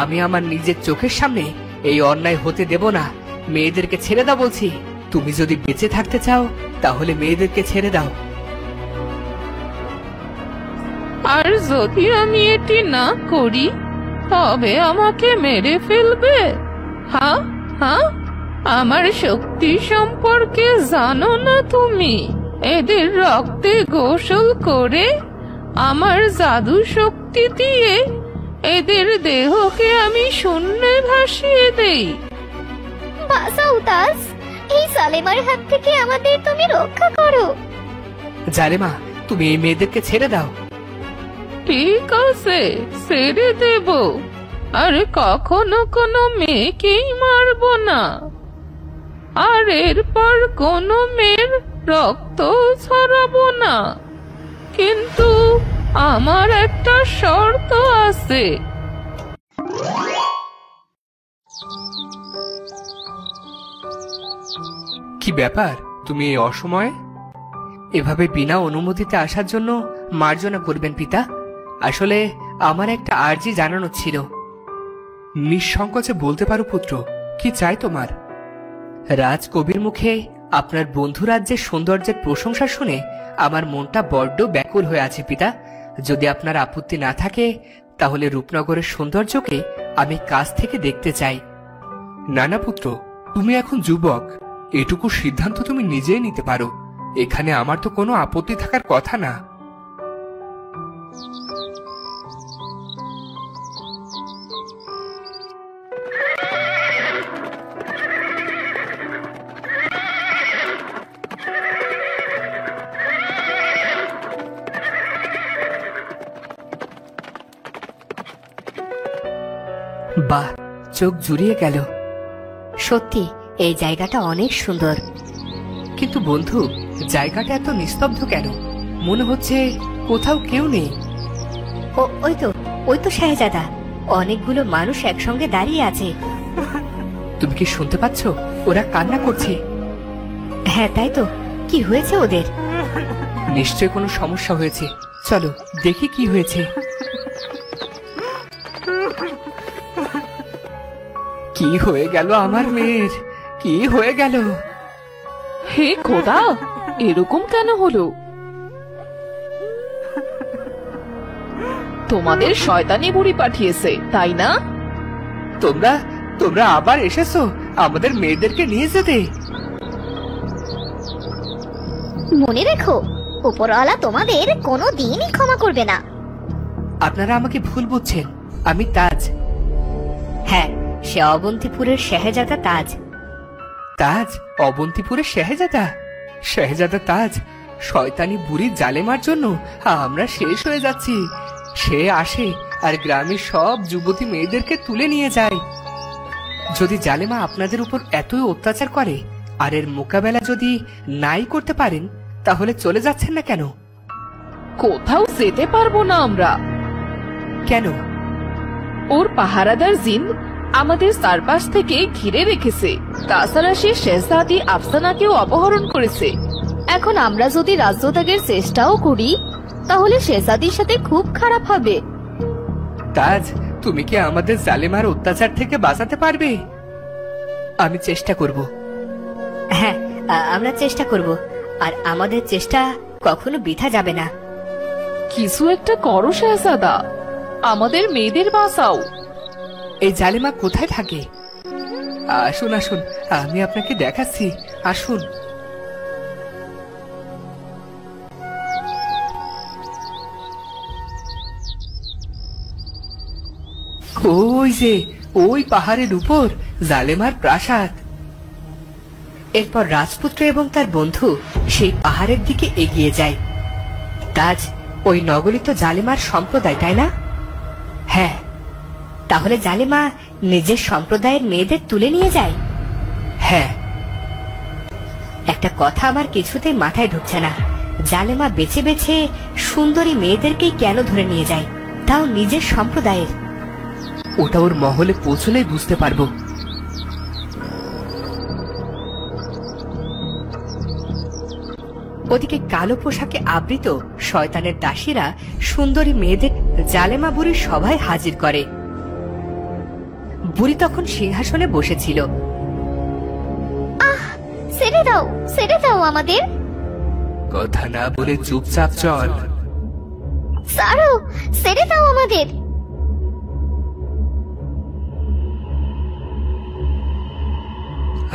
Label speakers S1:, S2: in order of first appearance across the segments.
S1: আমি আমার নিজের চোখের সামনে এই অন্যায় হতে দেব না। মেয়েদেরকে ছেড়ে দাও বলছি। তুমি যদি বেঁচে থাকতে চাও তাহলে মেয়েদেরকে ছেড়ে দাও।
S2: আর যদি আমি এটি না করি তবে আমাকে মেরে ফেলবে? হ্যাঁ হ্যাঁ, আমার শক্তি সম্পর্কে জানো না তুমি? এদের রক্তে গোসল করে আমার জাদু শক্তি দিয়ে এদের দেহকে আমি শূন্যে ভাসিয়ে দেই।
S3: বাঁচাও তাজ, এই জালেমার হাত থেকে আমাদের তুমি রক্ষা করো।
S1: জালেমা, তুমি এই মেয়েদেরকে ছেড়ে দাও।
S2: ঠিক আছে, ছেড়ে দেব। আর কখনো কোনো মেয়েকেই মারবো না। আর এরপর কোনো মেয়ের রক্ত ছড়াবো না। কিন্তু আমার একটা শর্ত আছে।
S1: কি ব্যাপার, তুমি এই অসময়ে এভাবে বিনা অনুমতিতে আসার জন্য মার্জনা করবেন পিতা। আসলে আমার একটা আর্জি জানানো ছিল। নিঃসংকোচে বলতে পারো পুত্র, কি চাই তোমার? রাজকবির মুখে আপনার বন্ধু রাজ্যের সৌন্দর্যের প্রশংসা শুনে আমার মনটা বড্ড ব্যাকুল হয়ে আছে পিতা। যদি আপনার আপত্তি না থাকে তাহলে রূপনগরের সৌন্দর্যকে আমি কাছ থেকে দেখতে চাই। না না পুত্র, তুমি এখন যুবক, এটুকু সিদ্ধান্ত তুমি নিজেই নিতে পারো। এখানে আমার তো কোনো আপত্তি থাকার কথা না। বাহ, চোখ জুড়িয়ে গেল।
S3: সত্যি এই জায়গাটা অনেক সুন্দর।
S1: কিন্তু বন্ধু, জায়গাটা এত নিস্তব্ধ কেন? মনে হচ্ছে কোথাও কেউ নেই।
S3: ওই তো শাহজাদা, অনেকগুলো মানুষ একসঙ্গে দাঁড়িয়ে আছে।
S1: তুমি কি শুনতে পাচ্ছ? ওরা কান্না করছে।
S3: হ্যাঁ তাই তো, কি হয়েছে ওদের?
S1: নিশ্চয় কোনো সমস্যা হয়েছে। চলো দেখি কি হয়েছে। কি হয়ে গেল আমার মেয়ের? কি হয়ে গেল?
S2: হে খোদা, এরকম কেন হলো? তোমাদের শয়তানি বুড়ি পাঠিয়েছে, তাই না?
S1: তোমরা আবার এসেছো আমাদের মেয়েদেরকে নিয়ে যেতে?
S3: মনে রেখো, উপরওয়ালা তোমাদের কোনো দিনই ক্ষমা করবে না।
S1: আপনারা আমাকে ভুল বুঝছেন। আমি তাজ।
S3: হ্যাঁ, সে অবন্তিপুরের শাহজাদা তাজ।
S1: তাজ? অবন্তিপুরের শাহজাদা? শাহজাদা তাজ? শয়তানি বুড়ি জালেমার জন্য আমরা শেষ হয়ে যাচ্ছি। সে আসে আর গ্রামের সব যুবতী মেয়েদেরকে তুলে নিয়ে যায়। যদি জালেমা আপনাদের উপর এতই অত্যাচার করে আর এর মোকাবেলা যদি নাই করতে পারেন তাহলে চলে যাচ্ছেন না কেন?
S2: কোথাও যেতে পারবো না আমরা।
S1: কেন?
S2: ওর পাহারাদার জিন আমাদের চারপাশ থেকে ঘিরে রেখেছে। তাছাড়া সে শেহজাদি আফসানাকেও অপহরণ করেছে।
S3: এখন আমরা যদি রাজ্য ত্যাগের চেষ্টাও করি তাহলে শেহজাদির সাথে খুব খারাপ হবে।
S1: তাজ, তুমি কি আমাদের জালেমার অত্যাচার থেকে বাঁচাতে পারবে? আমি চেষ্টা করব।
S3: হ্যাঁ, আমরা চেষ্টা করব। আর আমাদের চেষ্টা কখনো বৃথা যাবে না।
S2: কিছু একটা করো শেহজাদা, আমাদের মেয়েদের বাঁচাও।
S1: এই জালেমা কোথায় থাকে? আসুন আসুন, আমি আপনাকে দেখাচ্ছি। আসুন। ওই যে ওই পাহাড়ের উপর জালেমার প্রাসাদ।
S3: এরপর রাজপুত্র এবং তার বন্ধু সেই পাহাড়ের দিকে এগিয়ে যায়। তাজ, ওই নগরী তো জালেমার সম্প্রদায়, তাই না? হ্যাঁ। তাহলে জালেমা নিজের সম্প্রদায়ের মেয়েদের তুলে নিয়ে যায়?
S1: হ্যাঁ।
S3: একটা কথা আমার কিছুতেই মাথায় ঢুকছে না। জালেমা বেছে বেছে সুন্দরী মেয়েদেরকেই কেন ধরে নিয়ে যায়, তাও নিজের সম্প্রদায়ের?
S1: ওটা ওর মহলে পৌঁছলেই বুঝতে পারবো।
S3: ওদিকে কালো পোশাকে আবৃত শয়তানের দাসীরা সুন্দরী মেয়েদের জালেমা বুড়ির সভায় হাজির করে। বুড়ি তখন সিংহাসনে বসেছিল।
S4: ছেড়ে দাও আমাদের।
S1: কথা না বলে চুপচাপ চল।
S4: ছাড়ো, ছেড়ে দাও আমাদের।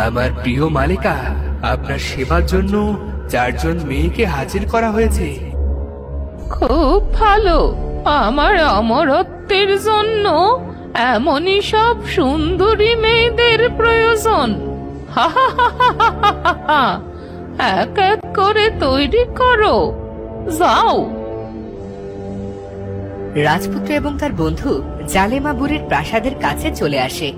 S1: আমার প্রিয় মালিকা, আপনার সেবার জন্য 4 জন মেয়েকে হাজির করা হয়েছে।
S2: খুব ভালো। আমার অমরত্বের জন্য এমনই সব সুন্দরী মেয়েদের প্রয়োজন। এক এক করে তৈরি করো, যাও।
S3: রাজপুত্র এবং তার বন্ধু জালেমা বুড়ির প্রাসাদের কাছে চলে আসে।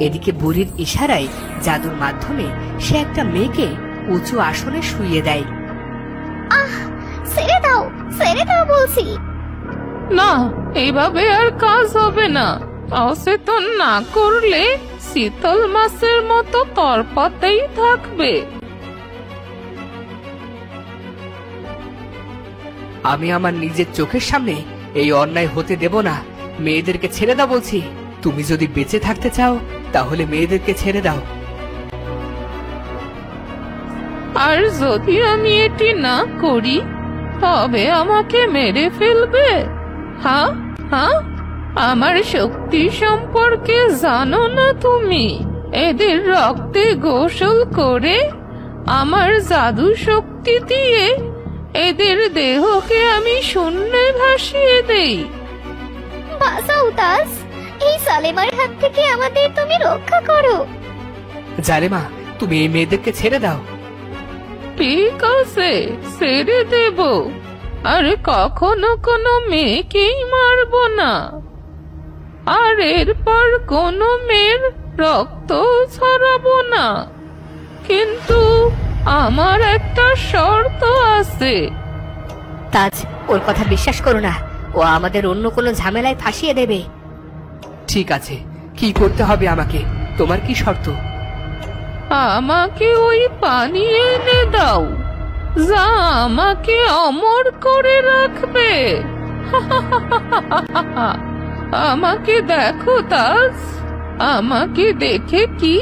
S3: এদিকে বুড়ির ইশারায় জাদুর মাধ্যমে সে একটা মেয়েকে উঁচু আসনে শুইয়ে দেয়।
S4: ছেড়ে দাও বলছি।
S2: না, এইভাবে আর কাজ হবে না। অচেতন না করলে শীতল মাছের মতো তরপাতেই থাকবে।
S1: আমি আমার নিজের চোখের সামনে এই অন্যায় হতে দেব না। মেয়েদেরকে ছেড়ে দাও বলছি। তুমি যদি বেঁচে থাকতে চাও তাহলে মেয়েদেরকে ছেড়ে দাও।
S2: আর যদি আমি এটি না করি তবে আমাকে মেরে ফেলবে। হ্যাঁ, আমার শক্তি সম্পর্কে জানো না তুমি? এদের রক্তে গোসল করে আমার জাদু শক্তি দিয়ে এদের দেহকে আমি শূন্যে ভাসিয়ে দেই।
S4: বাঁচাও তাজ, এই জালেমার হাত থেকে আমাদের তুমি রক্ষা করো।
S1: জালেমা, তুমি এই মেয়েদেরকে ছেড়ে দাও।
S2: ঠিক আছে, ছেড়ে দেব। আর কখনো কোনো মেয়েকেই মারবো না। আর এরপর কোনো মেয়ের রক্ত ছড়াবো না। কিন্তু আমার একটা শর্ত আছে।
S3: তাজ, ওর কথা বিশ্বাস করো না। ও আমাদের অন্য কোনো ঝামেলায় ফাঁসিয়ে দেবে।
S1: ঠিক আছে, কি করতে হবে আমাকে? তোমার কি শর্ত?
S2: আমাকে ওই পানি এনে দাও, যা আমাকে অমর করে রাখবে। আমাকে দেখো তাজ, আমাকে দেখে কি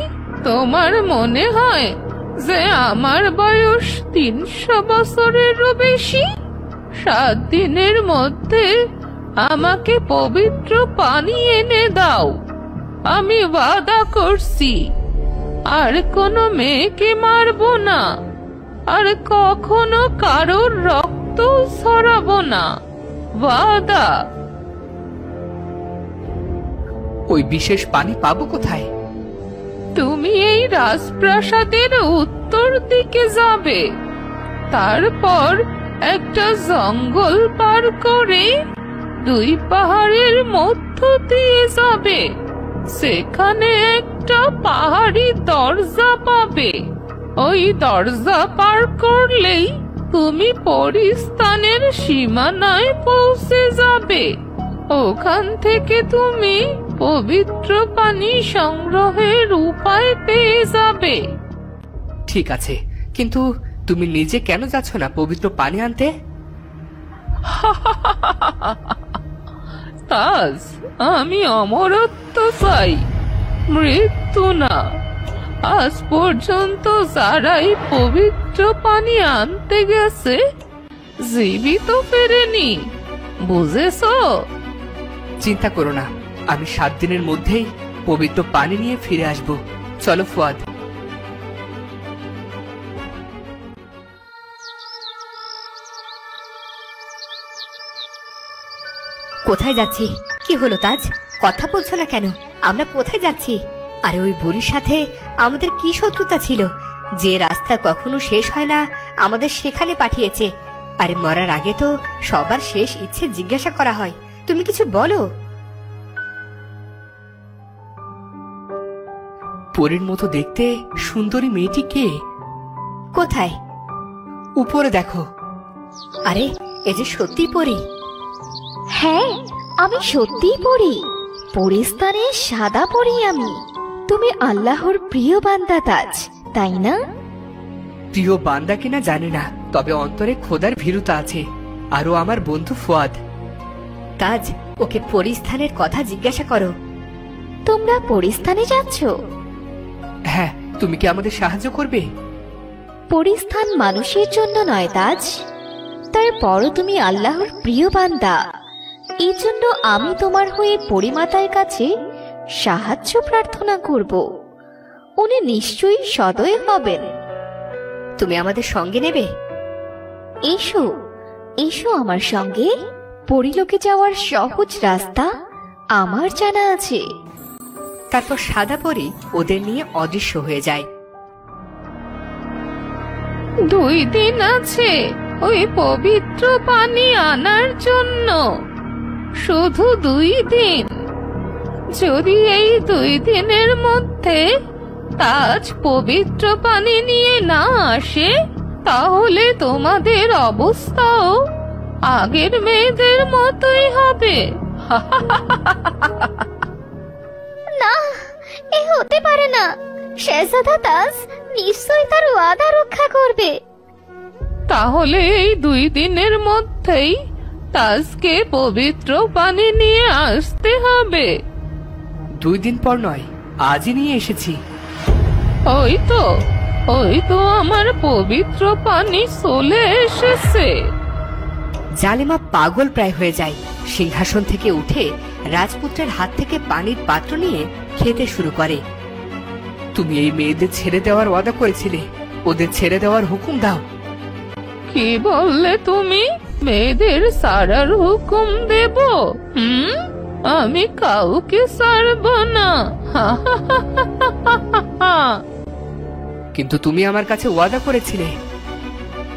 S2: তোমার মনে হয় যে আমার বয়স 300 বছরেরও বেশি? 7 দিনের মধ্যে আমাকে পবিত্র পানি এনে দাও। আমি ওয়াদা করছি আর কোনো মেয়েকে মারবো না, আর কখনো কারোর রক্ত ছড়াবো না। ওয়াদা।
S1: ওই বিশেষ পানি পাবো কোথায়?
S2: তুমি এই রাজপ্রাসাদের উত্তর দিকে যাবে, তারপর একটা জঙ্গল পার করে 2 পাহাড়ের মধ্য দিয়ে যাবে। সেখানে একটা পাহাড়ি দরজা পাবে। ওই দরজা পার করলেই তুমি পরিস্থানের সীমানায় পৌঁছে যাবে। ওখান থেকে তুমি পবিত্র পানি সংগ্রহের উপায় পেয়ে যাবে।
S1: ঠিক আছে, কিন্তু তুমি নিজে কেন যাচ্ছ না পবিত্র পানি আনতে?
S2: তাজ, আমি অমরত্ব চাই, মৃত্যু না। আজ পর্যন্ত যারাই পবিত্র পানি আনতে গেছে জীবিত ফেরেনি, বুঝেছো?
S1: চিন্তা করো না, আমি 7 দিনের মধ্যেই পবিত্র পানি নিয়ে ফিরে আসব। চলো ফুয়াদ।
S3: কোথায় যাচ্ছি? কি হলো তাজ, কথা বলছো না কেন? আমরা কোথায় যাচ্ছি? আরে ওই বুড়ির সাথে আমাদের কি শত্রুতা ছিল যে রাস্তা কখনো শেষ হয় না আমাদের সেখানে পাঠিয়েছে? আরে মরার আগে তো সবার শেষ ইচ্ছে জিজ্ঞাসা করা হয়। তুমি কিছু বলো।
S1: পরীর মতো দেখতে সুন্দরী মেয়েটি কে?
S3: কোথায়?
S1: উপরে দেখো।
S3: আরে এ যে সত্যি পরী।
S4: হ্যাঁ, আমি সত্যিই পড়ি। পরিস্তানে সাদা পড়ি আমি। তুমি আল্লাহর প্রিয় বান্দা তাজ, তাই না?
S1: প্রিয় বান্দা কিনা জানি না, তবে অন্তরে খোদার ভীরুতা আছে। আরো আমার বন্ধু ফুয়াদ।
S3: তাজ, ওকে পরিস্থানের কথা জিজ্ঞাসা করো।
S4: তোমরা পরিস্থানে যাচ্ছ?
S1: হ্যাঁ, তুমি কি আমাদের সাহায্য করবে?
S4: পরিস্থান মানুষের জন্য নয় তাজ, তারপরও তুমি আল্লাহর প্রিয় বান্দা, এই জন্য আমি তোমার হয়ে পরিমাতার কাছে সাহায্য প্রার্থনা করব। উনি নিশ্চয়ই সদয় হবেন।
S3: তুমি আমাদের সঙ্গে নেবে?
S4: এসো, এসো আমার সঙ্গে। পরিলোকে যাওয়ার সহজ রাস্তা আমার জানা আছে।
S3: তারপর সাদা পরী ওদের নিয়ে অদৃশ্য হয়ে যায়।
S2: 2 দিন আছে ওই পবিত্র পানি আনার জন্য, শুধু 2 দিন। যদি এই 2 দিনের মধ্যে তাজ পবিত্র পানি নিয়ে না আসে, তাহলে তোমাদের অবস্থাও আগের মেয়েদের মতোই হবে।
S4: না, এ হতে পারে না। শেহজাদা তাজ নিশ্চয়ই তার ওয়াদা রক্ষা করবে।
S2: তাহলে এই 2 দিনের মধ্যেই তাজকে পবিত্র পানি নিয়ে আসতে হবে।
S1: 2 দিন পর নয়, আজই নিয়ে এসেছি।
S2: ওই তো আমার পবিত্র পানি চলে এসেছে।
S3: জালিমা পাগল প্রায় হয়ে যায়। সিংহাসন থেকে উঠে রাজপুত্রের হাত থেকে পানির পাত্র নিয়ে খেতে শুরু করে।
S1: তুমি এই মেয়েদের ছেড়ে দেওয়ার ওয়াদা করেছিলে, ওদের ছেড়ে দেওয়ার হুকুম দাও।
S2: কি বললে তুমি? মেয়েদের ছাড়ার হুকুম দেব? আমি কাউকে ছাড়ব না।
S1: কিন্তু তুমি আমার কাছে ওয়াদা করেছিলে।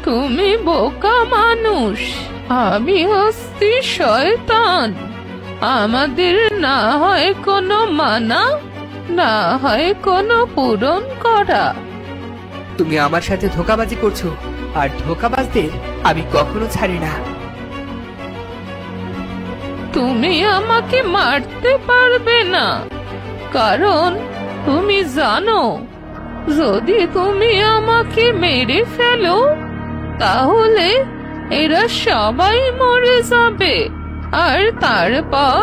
S2: তুমি বোকা মানুষ, আমি হচ্ছি শয়তান। আমাদের না হয় কোনো মানা, না হয় কোনো পূরণ করা।
S1: তুমি আমার সাথে ধোঁকাবাজি করছো, আর ধোঁকাবাজদের আমি কখনো ছাড়ি না।
S2: তুমি আমাকে মারতে পারবে না, কারণ তুমি জানো যদি তুমি আমাকে মেরে ফেলো তাহলে এরা সবাই মরে যাবে, আর তারপর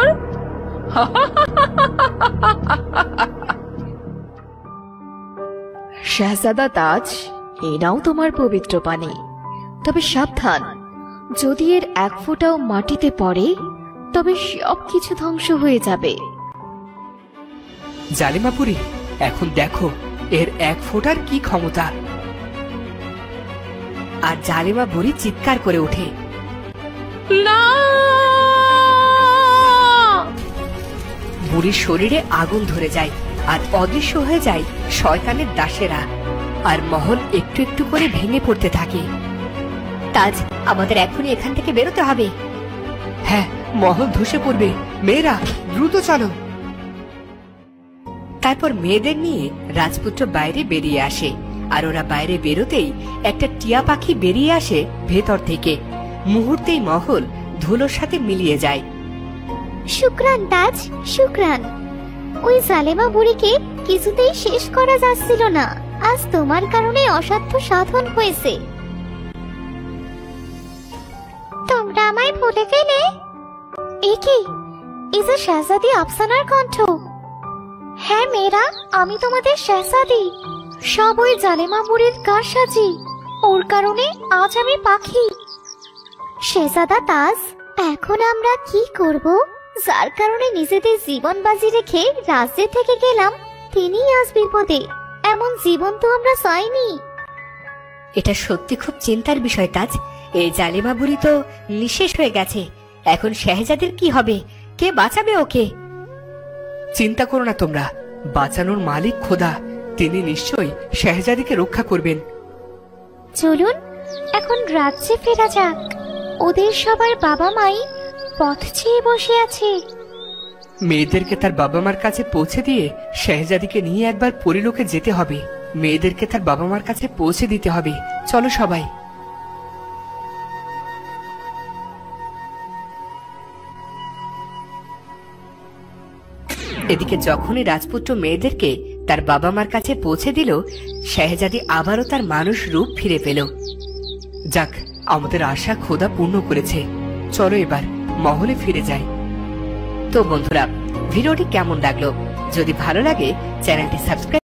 S4: শাহজাদা তাজ, এই নাও তোমার পবিত্র পানি। তবে সাবধান, যদি এর 1 ফোঁটাও মাটিতে পড়ে তবে সবকিছু ধ্বংস হয়ে যাবে।
S1: জালিমাপুরী, এখন দেখো এর 1 ফোঁটার কি ক্ষমতা।
S3: আর জালিমা বুড়ি চিৎকার করে ওঠে।
S2: না!
S3: বুড়ির শরীরে আগুন ধরে যায় আর অদৃশ্য হয়ে যায় শয়তানের দাসেরা, আর মহল একটু একটু করে ভেঙে পড়তে থাকে। তাজ, আমাদের এখনই এখান থেকে বেরোতে হবে।
S1: হ্যাঁ, মহল ধসে পড়বে। মেয়েরা দ্রুত চলো।
S3: তারপর মেয়েদের নিয়ে রাজপুত্র বাইরে বেরিয়ে আসে, আর ওরা বাইরে বেরোতেই একটা টিয়া পাখি বেরিয়ে আসে ভেতর থেকে। মুহূর্তেই মহল ধুলোর সাথে মিলিয়ে যায়।
S4: শুকরান তাজ, শুকরান। ওই জালেমা বুড়িকে কিছুতেই শেষ করা যাচ্ছিল না। আজ তোমার কারণে অসাধ্য সাধন হয়েছে। তোমরা আমায় ভুলে গেলে? এ কি? এই যে শাহজাদি আফসানার কণ্ঠ। হ্যাঁ মেয়েরা, আমি তোমাদের শাহজাদি। সব ওই জালেমা বুড়ির কারসাজি। ওর কারণে আজ আমি পাখি। শেহজাদা তাজ, এখন আমরা কি করব? যার কারণে নিজেদের জীবন বাজি রেখে রাজ্যে থেকে গেলাম, তিনিই আজ বিপদে। এমন জীবন তো আমরা চাইনি।
S3: এটা সত্যি খুব চিন্তার বিষয় তাজ। এই জালিমা বুড়ি তো নিঃশেষ হয়ে গেছে। এখন শাহজাদের কি হবে? কে বাঁচাবে ওকে?
S1: চিন্তা করো না তোমরা, বাঁচানোর মালিক খোদা, তিনি নিশ্চয়ই শাহজাদিকে রক্ষা করবেন।
S4: চলুন এখন রাজ্যে ফেরা যাক। ওদের সবার বাবা মাই পথ চেয়ে বসে আছে।
S1: মেয়েদেরকে তার বাবা মার কাছে পৌঁছে দিয়ে শাহজাদিকে নিয়ে একবার পরিলোকে যেতে হবে। মেয়েদেরকে তার বাবা মার কাছে পৌঁছে দিতে হবে। চলো সবাই।
S3: এদিকে যখনই রাজপুত্র মেয়েদেরকে তার বাবা মার কাছে পৌঁছে দিল, শাহজাদি আবারও তার মানুষ রূপ ফিরে পেল।
S1: যাক, আমাদের আশা খোদা পূর্ণ করেছে। চলো এবার মহলে ফিরে যাই।
S3: তো বন্ধুরা, ভিডিওটি কেমন লাগলো? যদি ভালো লাগে চ্যানেলটি সাবস্ক্রাইব